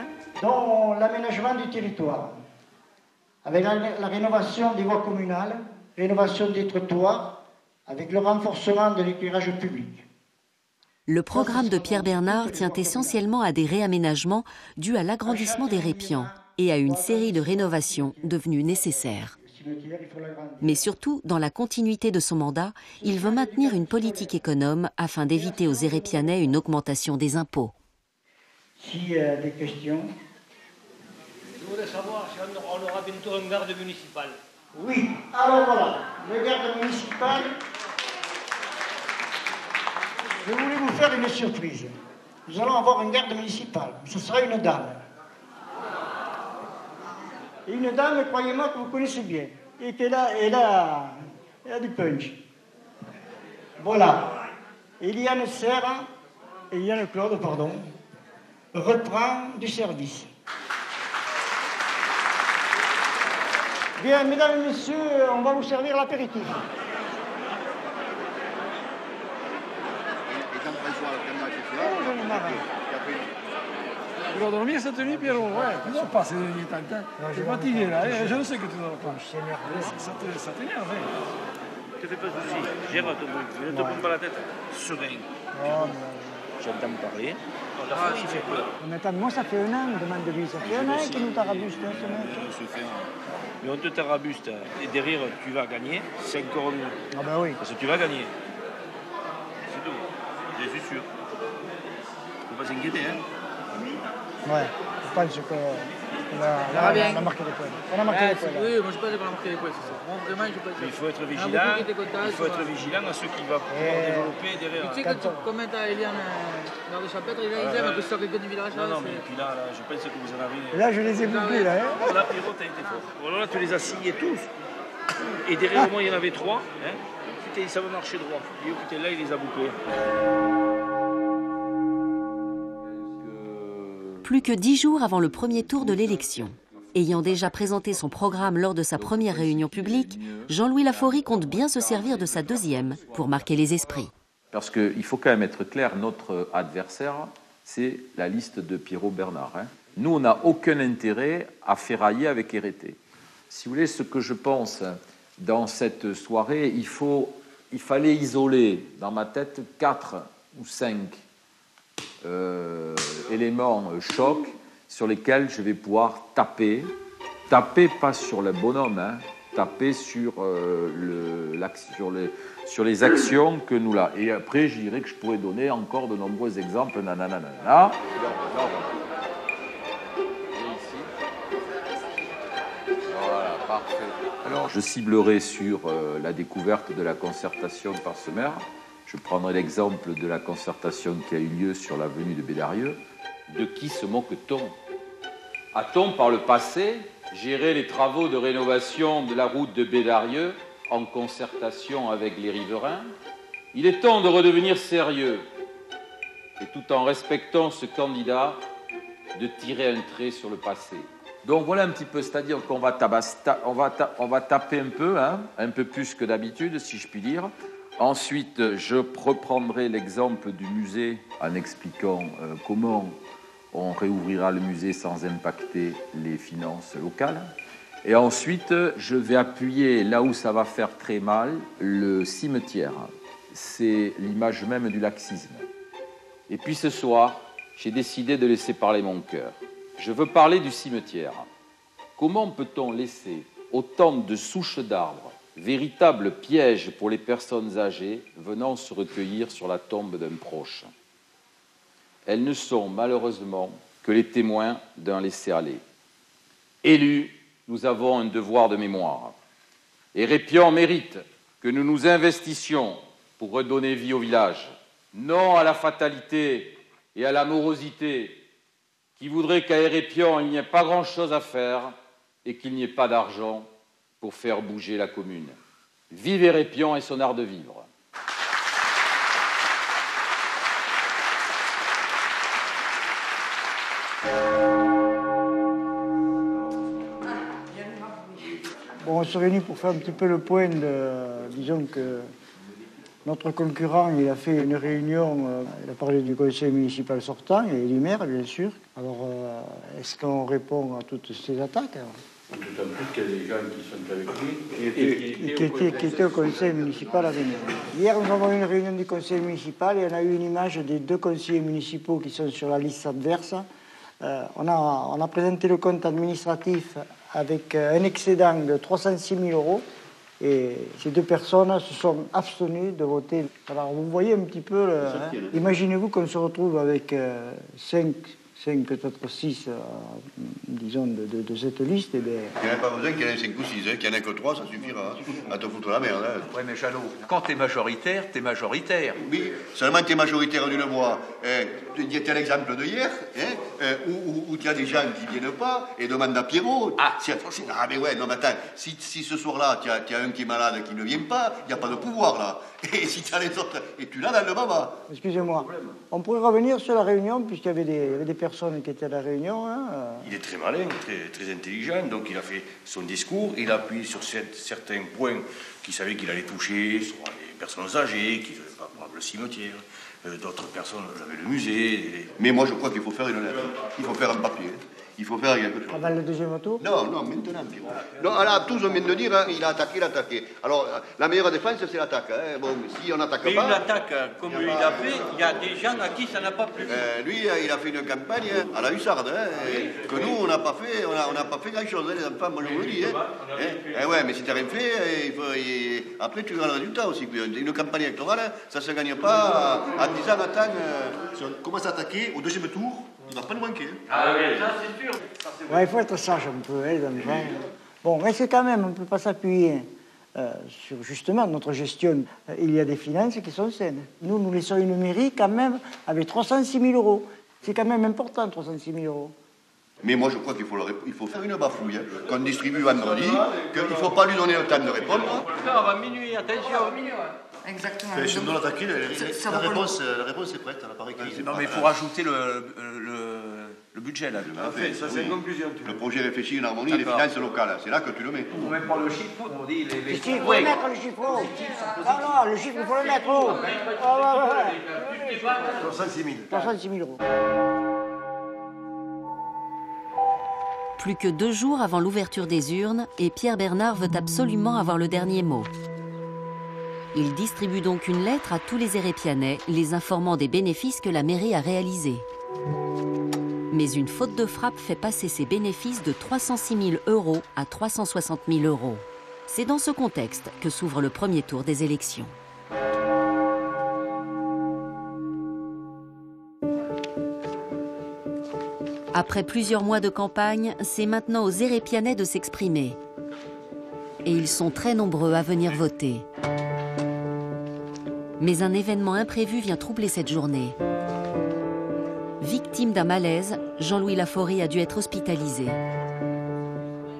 dont l'aménagement du territoire, avec la rénovation des voies communales, rénovation des trottoirs, avec le renforcement de l'éclairage public. Le programme de Pierre Bernard tient essentiellement à des réaménagements dus à l'agrandissement des Répions et à une série de rénovations devenues nécessaires. Mais surtout, dans la continuité de son mandat, il veut maintenir une politique économe afin d'éviter aux Hérépianais une augmentation des impôts. S'il y a des questions, voudrais savoir si on aura bientôt un garde municipal. Oui, alors voilà, le garde municipal. Je voulais vous faire une surprise. Nous allons avoir un garde municipal. Ce sera une dame. Et une dame, croyez-moi, que vous connaissez bien. Et qu'elle a du punch. Voilà. Eliane Serre, Eliane Claude, pardon, reprend du service. Bien, mesdames et messieurs, on va vous servir l'apéritif. Tu vas dormir cette nuit, Pierrot? Ouais, tu dors pas ces derniers temps. Tu es fatigué là, je le sais que tu dors pas. Ça t'énerve. Ne te fais pas de soucis, gère ton bruit, ne te prends pas la tête. Serein. J'entends parler. La folie, il fait peur. Mais attends, moi ça fait un an, on demande de lui. Ça fait un an qu'il nous tarabuste, ce mec. Mais on te tarabuste et derrière tu vas gagner, c'est encore mieux. Ah ben oui. Parce que tu vas gagner. C'est tout. Je suis sûr. Il ne faut pas s'inquiéter, hein. Ouais, je pense qu'on a marqué des points. On a marqué des points. Oui, moi je pense qu'on a marqué des points, c'est ça. Moi, vraiment, je pense. Il faut être vigilant. Il faut être vigilant à ceux qui vont pouvoir développer derrière. Tu sais, comme tu as Eliane dans le chapitre, ils aiment que ce soit quelqu'un du village. Non, mais puis là, je pense que vous en avez. Là, je les ai bouclés, là. Là, Pierrot, t'as été fort. Voilà, là, tu les as signés tous. Et derrière moi, il y en avait 3. Putain, ça va marcher droit. Et putain, là, il les a bouclés. Plus que 10 jours avant le premier tour de l'élection. Ayant déjà présenté son programme lors de sa première réunion publique, Jean-Louis Laforie compte bien se servir de sa deuxième pour marquer les esprits. Parce qu'il faut quand même être clair, notre adversaire, c'est la liste de Pierrot Bernard. Nous, on n'a aucun intérêt à ferrailler avec RT. Si vous voulez, ce que je pense dans cette soirée, il fallait isoler dans ma tête 4 ou 5 éléments chocs sur lesquels je vais pouvoir taper pas sur le bonhomme, taper sur, sur les actions que nous là. Et après, je dirais que je pourrais donner encore de nombreux exemples. Nanana. Voilà, parfait. Alors, je ciblerai sur la découverte de la concertation par ce maire. Je prendrai l'exemple de la concertation qui a eu lieu sur l'avenue de Bédarieux. De qui se moque-t-on? A-t-on par le passé géré les travaux de rénovation de la route de Bédarieux en concertation avec les riverains? Il est temps de redevenir sérieux et tout en respectant ce candidat, de tirer un trait sur le passé. Donc voilà un petit peu, c'est-à-dire qu'on va, on va taper un peu plus que d'habitude, si je puis dire. Ensuite, je reprendrai l'exemple du musée en expliquant comment on réouvrira le musée sans impacter les finances locales. Et ensuite, je vais appuyer là où ça va faire très mal, le cimetière. C'est l'image même du laxisme. Et puis ce soir, j'ai décidé de laisser parler mon cœur. Je veux parler du cimetière. Comment peut-on laisser autant de souches d'arbres, véritable piège pour les personnes âgées venant se recueillir sur la tombe d'un proche? Elles ne sont malheureusement que les témoins d'un laisser-aller. Élus, nous avons un devoir de mémoire. Et Répion mérite que nous nous investissions pour redonner vie au village. Non à la fatalité et à la morosité qui voudrait qu'à Répion il n'y ait pas grand-chose à faire et qu'il n'y ait pas d'argent pour faire bouger la commune. Vive Répion et son art de vivre. Bon, on se réunit pour faire un petit peu le point disons que notre concurrent, il a fait une réunion, il a parlé du conseil municipal sortant et du maire, bien sûr. Alors, est-ce qu'on répond à toutes ces attaques? D'autant plus qu'il y a des gens qui sont avec lui qui étaient au conseil municipal à venir. Hier, nous avons eu une réunion du conseil municipal et on a eu une image des 2 conseillers municipaux qui sont sur la liste adverse. On a présenté le compte administratif avec un excédent de 306 000 euros. Et ces 2 personnes se sont abstenues de voter. Alors vous voyez un petit peu, imaginez-vous qu'on se retrouve avec 5 5, peut-être 6, disons, de cette liste, eh bien... Il n'y en a pas besoin qu'il y en ait 5 ou 6, qu'il n'y en ait que 3, ça suffira à te foutre la merde. Oui, mais Jeannot, quand t'es majoritaire, t'es majoritaire. Oui, seulement t'es majoritaire d'une voix. Tu as l'exemple de hier, où tu as des gens qui ne viennent pas et demandent à Pierrot. Ah, mais ouais, non, mais attends, si ce soir-là, tu as un qui est malade qui ne vient pas, il n'y a pas de pouvoir, là. Et si tu as les autres, et tu l'as dans le baba. Excusez-moi, on pourrait revenir sur la réunion, puisqu'il y avait des personnes qui étaient à la réunion. Il est très malin, très intelligent, donc il a fait son discours, il a appuyé sur certains points qu'il savait qu'il allait toucher, sur les personnes âgées, qui n'avaient pas le cimetière, d'autres personnes avaient le musée. Mais moi je crois qu'il faut faire une lettre, il faut faire un papier. Il faut faire quelque chose. Avant le deuxième tour? Non, maintenant, Pierrot. Non, là, tous on vient de dire, il a attaqué. Alors, la meilleure défense, c'est l'attaque. Bon, si on n'attaque pas... Mais une attaque, comme il a fait, il y a des gens à qui ça n'a pas plu. Lui, il a fait une campagne à la hussarde, que nous, on n'a pas fait grand-chose, les enfants, moi je vous le dis. Ouais, mais si tu n'as rien fait, après tu verras le résultat aussi. Une campagne électorale, ça ne se gagne pas en disant, attends, si on commence à attaquer au deuxième tour, il ne va pas nous manquer. Ah oui, ça c'est sûr. Ouais, il faut être sage un peu, les enfants. Bon, mais c'est quand même, on ne peut pas s'appuyer sur justement notre gestion. Il y a des finances qui sont saines. Nous laissons une mairie quand même avec 306 000 euros. C'est quand même important, 306 000 euros. Mais moi, je crois qu'il faut faire une bafouille, qu'on distribue vendredi, qu'il ne faut pas lui donner le temps de répondre. Non, à minuit, attention. Exactement. Si on doit l'attaquer, la réponse est prête, elle apparaît qu'il... Non, mais il faut rajouter le budget, là. Ça, c'est une conclusion. Le projet réfléchi en harmonie, les finances locales, c'est là que tu le mets. On ne met pas le chiffre, on dit les chiffres. Il faut le mettre, le chiffre. Ah non, le chiffre, il faut le mettre. Ah ouais. 306 000. 306 000 euros. Plus que 2 jours avant l'ouverture des urnes, et Pierre Bernard veut absolument avoir le dernier mot. Il distribue donc une lettre à tous les Hérépianais, les informant des bénéfices que la mairie a réalisés. Mais une faute de frappe fait passer ces bénéfices de 306 000 euros à 360 000 euros. C'est dans ce contexte que s'ouvre le premier tour des élections. Après plusieurs mois de campagne, c'est maintenant aux Hérépianais de s'exprimer. Et ils sont très nombreux à venir voter. Mais un événement imprévu vient troubler cette journée. Victime d'un malaise, Jean-Louis Laforie a dû être hospitalisé.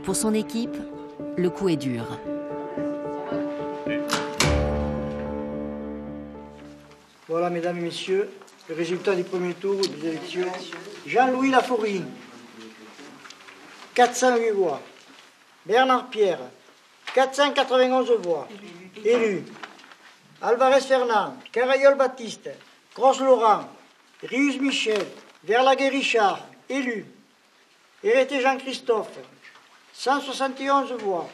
Pour son équipe, le coup est dur. Voilà, mesdames et messieurs, le résultat du premier tour des élections. Jean-Louis Laforie, 408 voix. Bernard Pierre, 491 voix. Élu. Alvarez Fernand, Carayol Baptiste, Grosse Laurent, Rius Michel, Verlaguet Richard, élu. Hérité Jean-Christophe, 171 voix.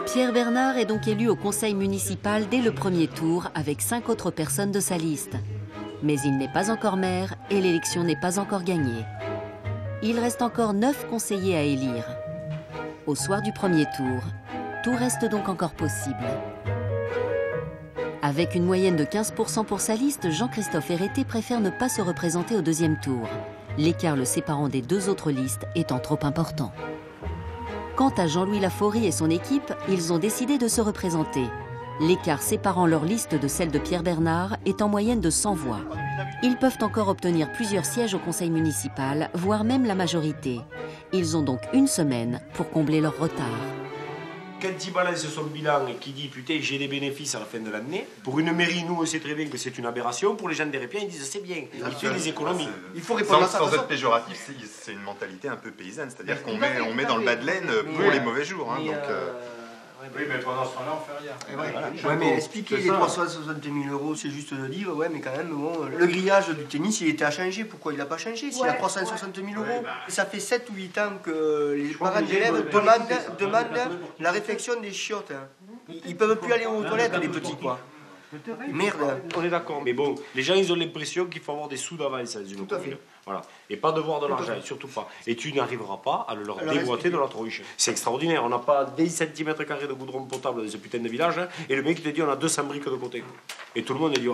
Pierre Bernard est donc élu au conseil municipal dès le premier tour avec 5 autres personnes de sa liste. Mais il n'est pas encore maire et l'élection n'est pas encore gagnée. Il reste encore 9 conseillers à élire. Au soir du premier tour, tout reste donc encore possible. Avec une moyenne de 15% pour sa liste, Jean-Christophe Herreté préfère ne pas se représenter au deuxième tour, l'écart le séparant des 2 autres listes étant trop important. Quant à Jean-Louis Laforie et son équipe, ils ont décidé de se représenter. L'écart séparant leur liste de celle de Pierre Bernard est en moyenne de 100 voix. Ils peuvent encore obtenir plusieurs sièges au conseil municipal, voire même la majorité. Ils ont donc une semaine pour combler leur retard. Quand il balance son bilan et qu'il dit « Putain, j'ai des bénéfices à la fin de l'année », pour une mairie, nous, on sait très bien que c'est une aberration. Pour les gens des Répiens, ils disent « C'est bien, il fait des économies ». Il faut répondre à ça. Sans être péjoratif, c'est une mentalité un peu paysanne. C'est-à-dire qu'on met dans le bas de laine pour les mauvais jours. Hein, Oui, mais pendant ce temps-là, on fait rien. Ouais, mais expliquer les 360 000 euros, c'est juste de dire, ouais, mais quand même, bon, le grillage du tennis, il était à changer. Pourquoi il n'a pas changé s'il a 360 000 euros? Ça fait 7 ou 8 ans que les parents d'élèves demandent la réflexion des chiottes. Ils peuvent plus aller aux toilettes, les petits, quoi. Merde. On est d'accord. Mais bon, les gens, ils ont l'impression qu'il faut avoir des sous d'avance dans une commune. Voilà. Et pas devoir de l'argent, surtout pas. Et tu n'arriveras pas à leur déboîter de la tronche. C'est extraordinaire. On n'a pas des centimètres carrés de goudron potable dans ce putain de village. Et le mec, il te dit, on a 200 briques de côté. Et tout le monde dit,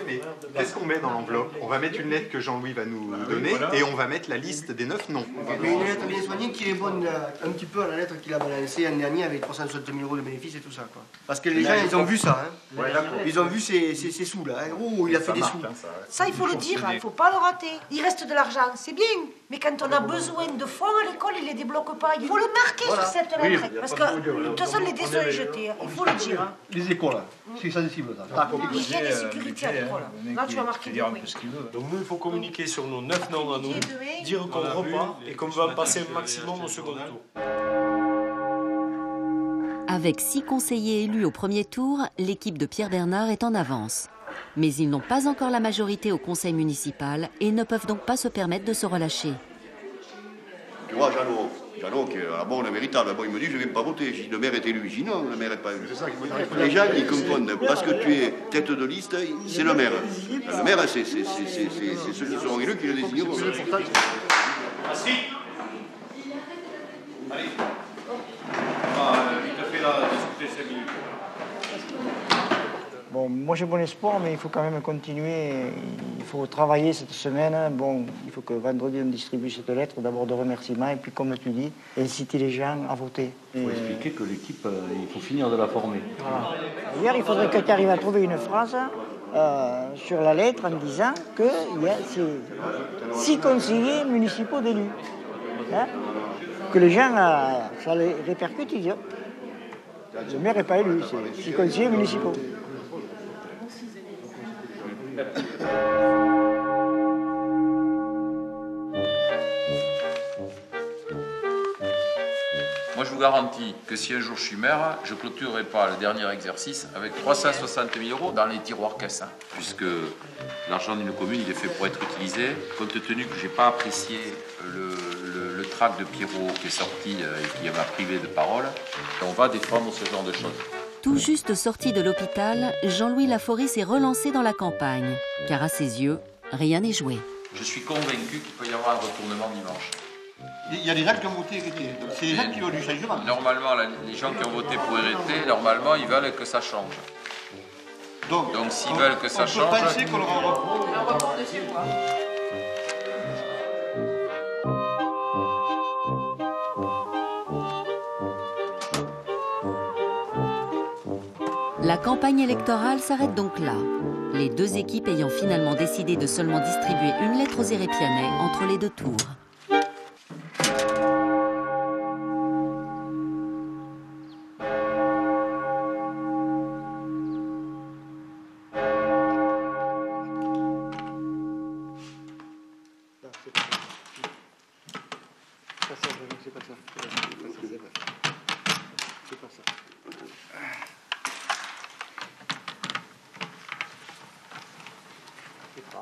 Mais qu'est-ce qu'on met dans l'enveloppe? On va mettre une lettre que Jean-Louis va nous donner et on va mettre la liste des 9 noms. Mais une lettre bien soignée qui répond un petit peu à la lettre qu'il a balancée l'an dernier avec 360 000 € de bénéfices et tout ça. Quoi. Parce que les gens, ils ont vu ça. Hein. Ouais, ils ont vu ces sous là. Hein. Oh, il a fait des sous. Ça, il faut le dire, il ne faut pas le rater. Il reste de l'argent, c'est bien. Mais quand on a besoin de fonds à l'école, il ne les débloque pas. Il faut le marquer sur cette lettre. Parce que de toute façon, les dés sont jetés. Il faut le dire. Hein. Les écoles, c'est sensible ça. L'hygiène et sécurité à l'école. Là, tu vas marquer des points. Donc nous, il faut communiquer sur nos 9 noms à nous, dire qu'on repart et qu'on va passer un maximum au second tour. Avec 6 conseillers élus au premier tour, l'équipe de Pierre Bernard est en avance. Mais ils n'ont pas encore la majorité au conseil municipal et ne peuvent donc pas se permettre de se relâcher. Tu vois, Jeannot, qui est à la bonne véritable, bon, il me dit je ne vais pas voter. Si le maire est élu, je dis non, le maire n'est pas élu. Les gens, ils confondent. Parce que tu es tête de liste, c'est le maire. Le maire, c'est ceux qui seront élus qui le désigneront. Assis. Allez. Il te fait la discuter 5 minutes. Bon, moi j'ai bon espoir, mais il faut quand même continuer. Il faut travailler cette semaine. Bon, il faut que vendredi on distribue cette lettre, d'abord de remerciement, et puis comme tu dis, inciter les gens à voter. Il faut expliquer que l'équipe, il faut finir de la former. Voilà. Hier, il faudrait que tu arrives à trouver une phrase sur la lettre en disant qu'il y a 6 conseillers municipaux d'élus. Hein? Que les gens, ça les répercute, ils disent le maire n'est pas élu, c'est 6 conseillers municipaux. Moi, je vous garantis que si un jour je suis maire, je ne clôturerai pas le dernier exercice avec 360 000 € dans les tiroirs caisses. Puisque l'argent d'une commune, il est fait pour être utilisé. Compte tenu que je n'ai pas apprécié le tract de Pierrot qui est sorti et qui m'a privé de parole, on va défendre ce genre de choses. Tout juste sorti de l'hôpital, Jean-Louis Laforie s'est relancé dans la campagne, car à ses yeux, rien n'est joué. Je suis convaincu qu'il peut y avoir un retournement dimanche. Il y a des gens qui ont voté RT, donc c'est des gens qui veulent du changement. Normalement, les gens qui ont voté pour RT, normalement, ils veulent que ça change. Donc s'ils veulent que ça change... On peut penser qu'on aura un report de 6 mois. La campagne électorale s'arrête donc là, les 2 équipes ayant finalement décidé de seulement distribuer une lettre aux Hérépianais entre les 2 tours.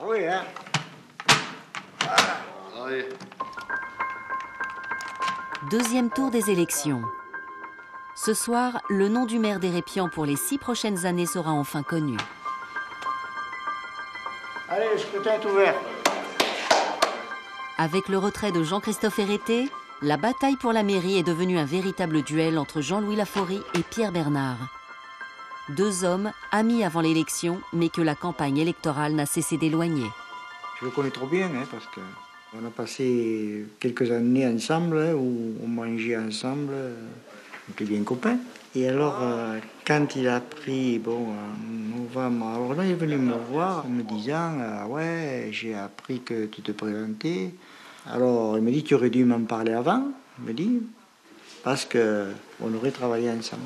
Oui, hein. Allez. Deuxième tour des élections. Ce soir, le nom du maire d'Hérépian pour les 6 prochaines années sera enfin connu. Allez, le scrutin est ouvert. Avec le retrait de Jean-Christophe Hérété, la bataille pour la mairie est devenue un véritable duel entre Jean-Louis Laforie et Pierre Bernard. 2 hommes, amis avant l'élection, mais que la campagne électorale n'a cessé d'éloigner. Je le connais trop bien, hein, parce qu'on a passé quelques années ensemble, hein, où on mangeait ensemble, on était bien copains. Et alors, quand il a pris, en novembre, alors là, il est venu me voir en me disant ouais, j'ai appris que tu te présentais. Alors, il me dit, tu aurais dû m'en parler avant, il me dit, parce qu'on aurait travaillé ensemble.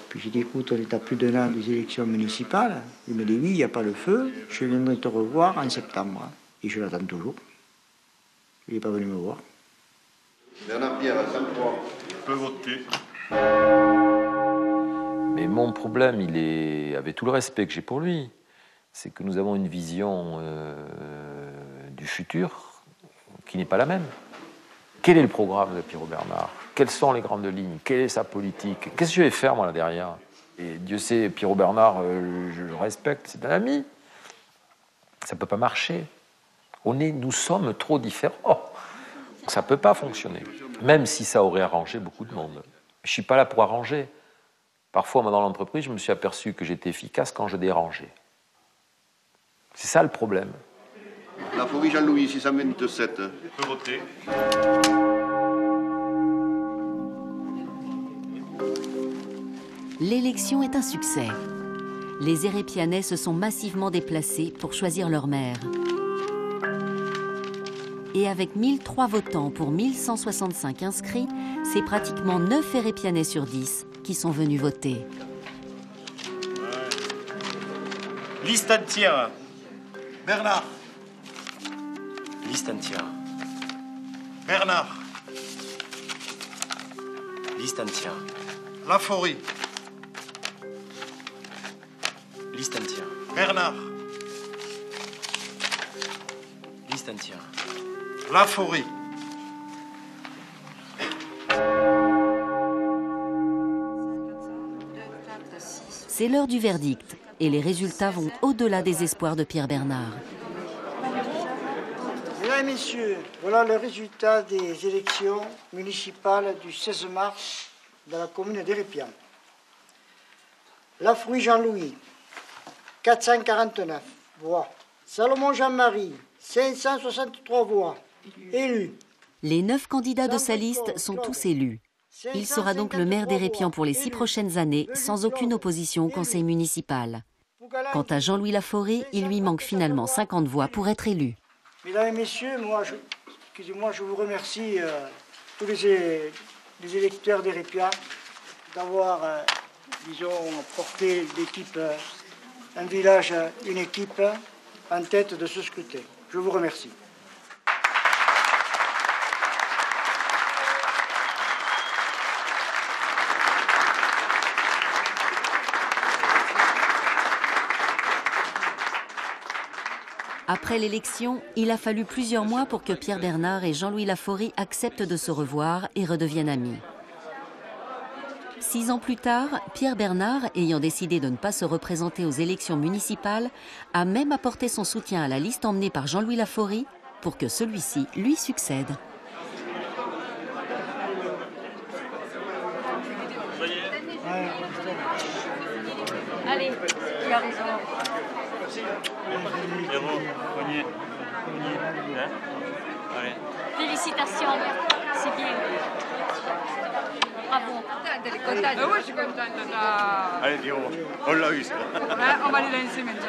Puis j'ai dit, écoute, on est à plus d'1 an des élections municipales. Il me dit, oui, il n'y a pas le feu, je viendrai te revoir en septembre. Et je l'attends toujours. Il n'est pas venu me voir. Bernard Pierre, à 103. Il peut voter. Mais mon problème, il est, avec tout le respect que j'ai pour lui, c'est que nous avons une vision du futur qui n'est pas la même. Quel est le programme de Pierrot Bernard? Quelles sont les grandes lignes? Quelle est sa politique? Qu'est-ce que je vais faire, moi, là derrière? Et Dieu sait, Pierrot Bernard, je le respecte, c'est un ami. Ça ne peut pas marcher. Nous sommes trop différents. Ça ne peut pas fonctionner. Même si ça aurait arrangé beaucoup de monde. Je ne suis pas là pour arranger. Parfois, moi, dans l'entreprise, je me suis aperçu que j'étais efficace quand je dérangeais. C'est ça le problème. Laforie Jean-Louis, 627. On peut voter. L'élection est un succès. Les Hérépianais se sont massivement déplacés pour choisir leur maire. Et avec 1003 votants pour 1165 inscrits, c'est pratiquement 9 Hérépianais sur 10 qui sont venus voter. Liste entière. Bernard. Liste entière. Bernard. Liste entière. Laforie. Liste entière. Bernard. Liste entière. Laforie. C'est l'heure du verdict et les résultats vont au-delà des espoirs de Pierre Bernard. Mesdames et messieurs, voilà le résultat des élections municipales du 16 mars dans la commune d'Hérépian. Laforie Jean-Louis, 449 voix. Salomon Jean-Marie, 563 voix. Élu. Les 9 candidats de sa liste sont tous élus. Il sera donc le maire d'Hérépian pour les 6 prochaines années, sans aucune opposition au conseil municipal. Quant à Jean-Louis Laforie, il lui manque finalement 50 voix pour être élu. Mesdames et messieurs, je vous remercie tous les électeurs d'Hérépian d'avoir, porté l'équipe, un village, une équipe en tête de ce scrutin. Je vous remercie. Après l'élection, il a fallu plusieurs mois pour que Pierre Bernard et Jean-Louis Laforie acceptent de se revoir et redeviennent amis. 6 ans plus tard, Pierre Bernard, ayant décidé de ne pas se représenter aux élections municipales, a même apporté son soutien à la liste emmenée par Jean-Louis Laforie pour que celui-ci lui succède. Allez, tu as raison. Félicitations, c'est bien. Bravo. Elle est contente. Oui, je suis contente. Allez, Pierrot, on l'a eu ça. On va aller lancer maintenant.